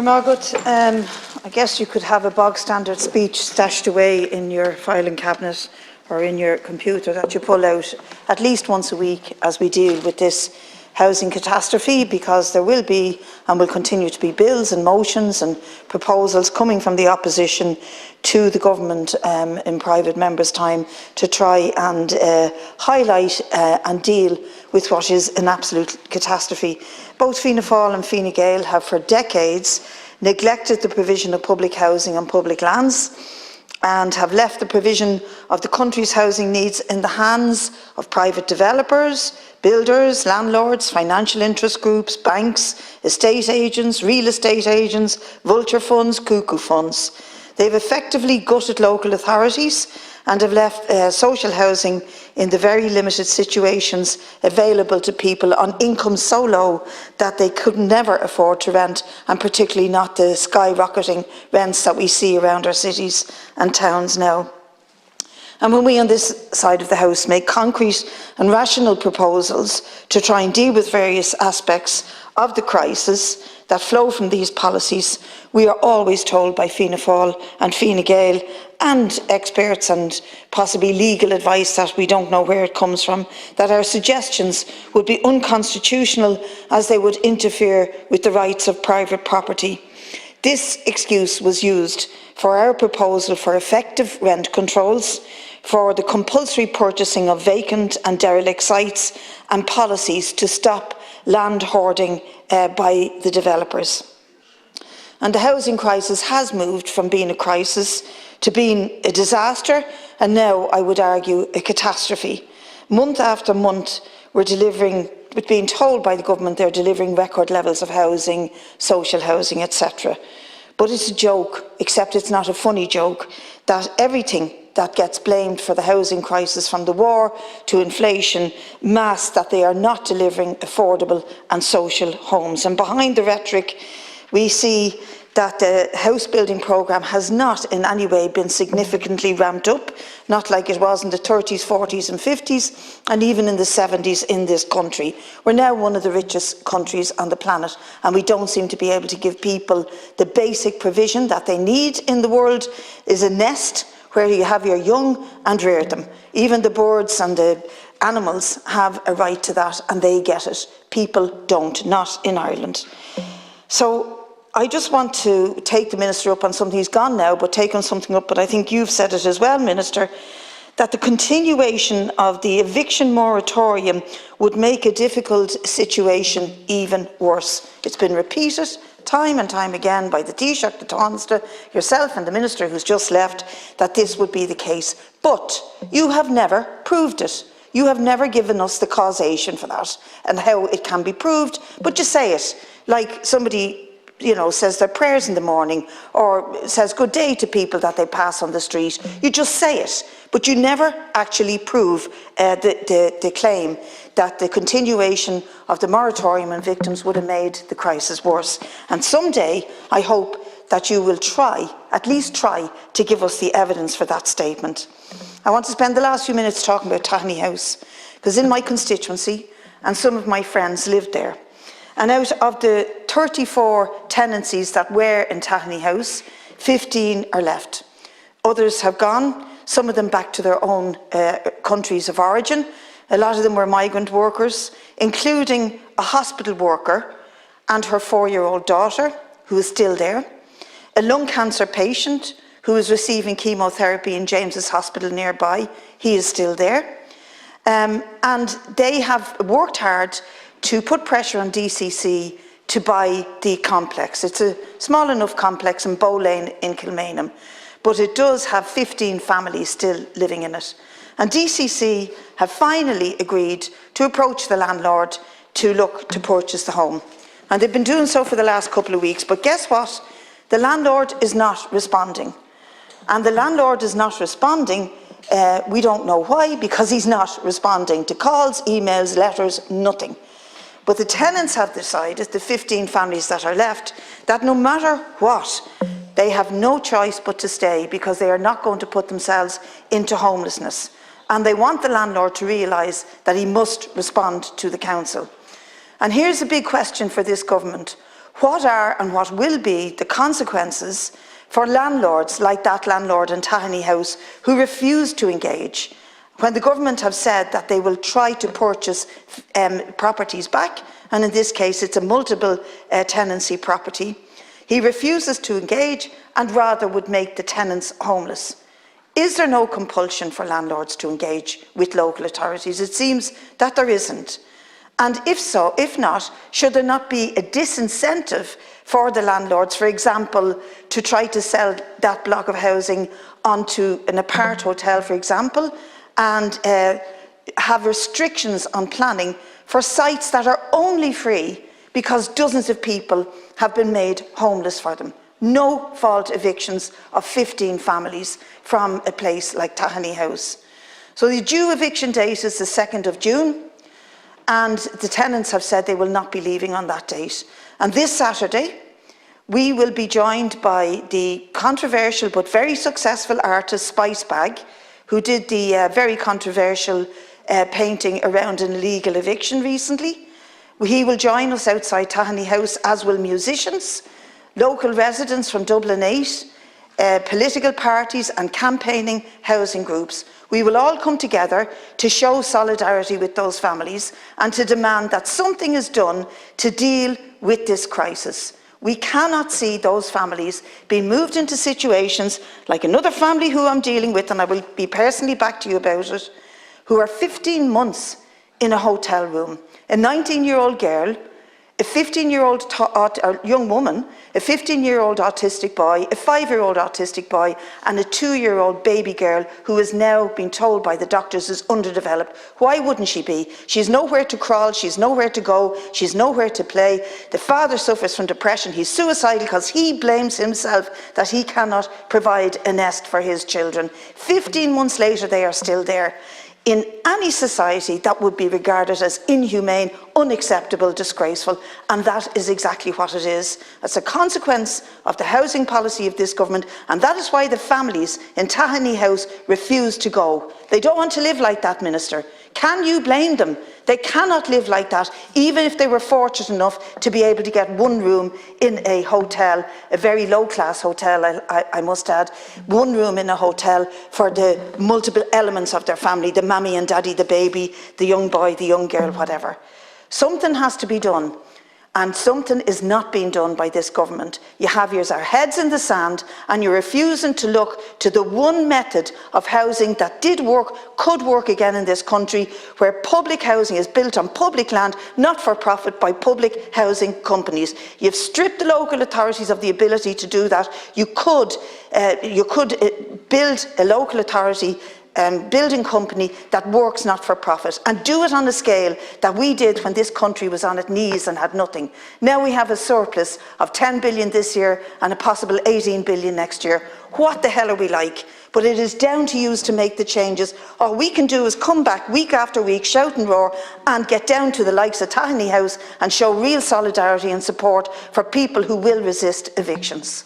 Margaret, I guess you could have a bog standard speech stashed away in your filing cabinet or in your computer that you pull out at least once a week as we deal with this housing catastrophe, because there will be and will continue to be bills and motions and proposals coming from the opposition to the government in private members' time to try and highlight and deal with what is an absolute catastrophe. Both Fianna Fáil and Fine Gael have for decades neglected the provision of public housing on public lands and have left the provision of the country's housing needs in the hands of private developers, builders, landlords, financial interest groups, banks, estate agents, real estate agents, vulture funds, cuckoo funds. They've effectively gutted local authorities and have left social housing in the very limited situations available to people on incomes so low that they could never afford to rent, and particularly not the skyrocketing rents that we see around our cities and towns now. And when we on this side of the House make concrete and rational proposals to try and deal with various aspects of the crisis that flow from these policies, we are always told by Fianna Fáil and Fine Gael and experts and possibly legal advice that we don't know where it comes from, that our suggestions would be unconstitutional as they would interfere with the rights of private property. This excuse was used for our proposal for effective rent controls, for the compulsory purchasing of vacant and derelict sites, and policies to stop land hoarding by the developers. And the housing crisis has moved from being a crisis to being a disaster, and now, I would argue, a catastrophe. Month after month, we're being told by the government they're delivering record levels of housing, social housing, etc. But it's a joke, except it's not a funny joke, that everything that gets blamed for the housing crisis, from the war to inflation, masks that they are not delivering affordable and social homes. And behind the rhetoric, we see that the house building programme has not in any way been significantly ramped up, not like it was in the 30s, 40s and 50s, and even in the 70s in this country. We're now one of the richest countries on the planet, and we don't seem to be able to give people the basic provision that they need in the world. Is a nest where you have your young and rear them. Even the birds and the animals have a right to that, and they get it. People don't, not in Ireland. So I just want to take the Minister up on something. He's gone now, but take on something up, but I think you've said it as well, Minister, that the continuation of the eviction moratorium would make a difficult situation even worse. It's been repeated time and time again by the Taoiseach, the Tánaiste, yourself and the Minister who's just left, that this would be the case. But you have never proved it. You have never given us the causation for that and how it can be proved, but you say it like somebody, you know, says their prayers in the morning or says good day to people that they pass on the street. You just say it, but you never actually prove the claim that the continuation of the moratorium on victims would have made the crisis worse. And someday, I hope that you will try, at least try, to give us the evidence for that statement. I want to spend the last few minutes talking about Taghany House, because in my constituency, and some of my friends lived there. And out of the 34 tenancies that were in Taghany House, 15 are left. Others have gone, some of them back to their own countries of origin. A lot of them were migrant workers, including a hospital worker and her 4-year-old daughter, who is still there, a lung cancer patient who is receiving chemotherapy in James's Hospital nearby. He is still there. And they have worked hard to put pressure on DCC to buy the complex. It's a small enough complex in Bow Lane in Kilmainham, but it does have 15 families still living in it. And DCC have finally agreed to approach the landlord to look to purchase the home. And they've been doing so for the last couple of weeks, but guess what? The landlord is not responding. And the landlord is not responding, we don't know why, because he's not responding to calls, emails, letters, nothing. But the tenants have decided, the 15 families that are left, that no matter what, they have no choice but to stay, because they are not going to put themselves into homelessness. And they want the landlord to realise that he must respond to the council. And here's a big question for this government. what are and what will be the consequences for landlords like that landlord in Tahani House who refuse to engage, when the government have said that they will try to purchase properties back, and in this case it's a multiple tenancy property. He refuses to engage and rather would make the tenants homeless. Is there no compulsion for landlords to engage with local authorities? It seems that there isn't. And if so, if not, should there not be a disincentive for the landlords, for example, to try to sell that block of housing onto an apart hotel, for example, and have restrictions on planning for sites that are only free because dozens of people have been made homeless for them? No fault evictions of 15 families from a place like Tahani House. So the due eviction date is the 2nd of June, and the tenants have said they will not be leaving on that date. And this Saturday, we will be joined by the controversial but very successful artist Spice Bag, who did the very controversial painting around an illegal eviction recently. He will join us outside Tahani House, as will musicians, local residents from Dublin 8, political parties and campaigning housing groups. We will all come together to show solidarity with those families and to demand that something is done to deal with this crisis. We cannot see those families being moved into situations like another family who I'm dealing with, and I will be personally back to you about it, who are 15 months in a hotel room. A 19-year-old girl, a 15-year-old young woman, a 15-year-old autistic boy, a 5-year-old autistic boy, and a 2-year-old baby girl who is now being told by the doctors is underdeveloped. Why wouldn't she be? She's nowhere to crawl, she's nowhere to go, she's nowhere to play. The father suffers from depression, he's suicidal because he blames himself that he cannot provide a nest for his children. 15 months later, they are still there. In any society, that would be regarded as inhumane, unacceptable, disgraceful, and that is exactly what it is. It's a consequence of the housing policy of this government, and that is why the families in Tahani House refuse to go. They don't want to live like that, Minister. Can you blame them? They cannot live like that, even if they were fortunate enough to be able to get one room in a hotel, a very low-class hotel, I must add, one room in a hotel for the multiple elements of their family, the mammy and daddy, the baby, the young boy, the young girl, whatever. Something has to be done. And something is not being done by this government. You have your heads in the sand and you're refusing to look to the one method of housing that did work, could work again in this country, where public housing is built on public land, not for profit, by public housing companies. You've stripped the local authorities of the ability to do that. You could build a local authority building company that works not for profit, and do it on a scale that we did when this country was on its knees and had nothing. Now we have a surplus of 10 billion this year and a possible 18 billion next year. What the hell are we like? But it is down to you to make the changes. All we can do is come back week after week, shout and roar, and get down to the likes of Tahani House and show real solidarity and support for people who will resist evictions.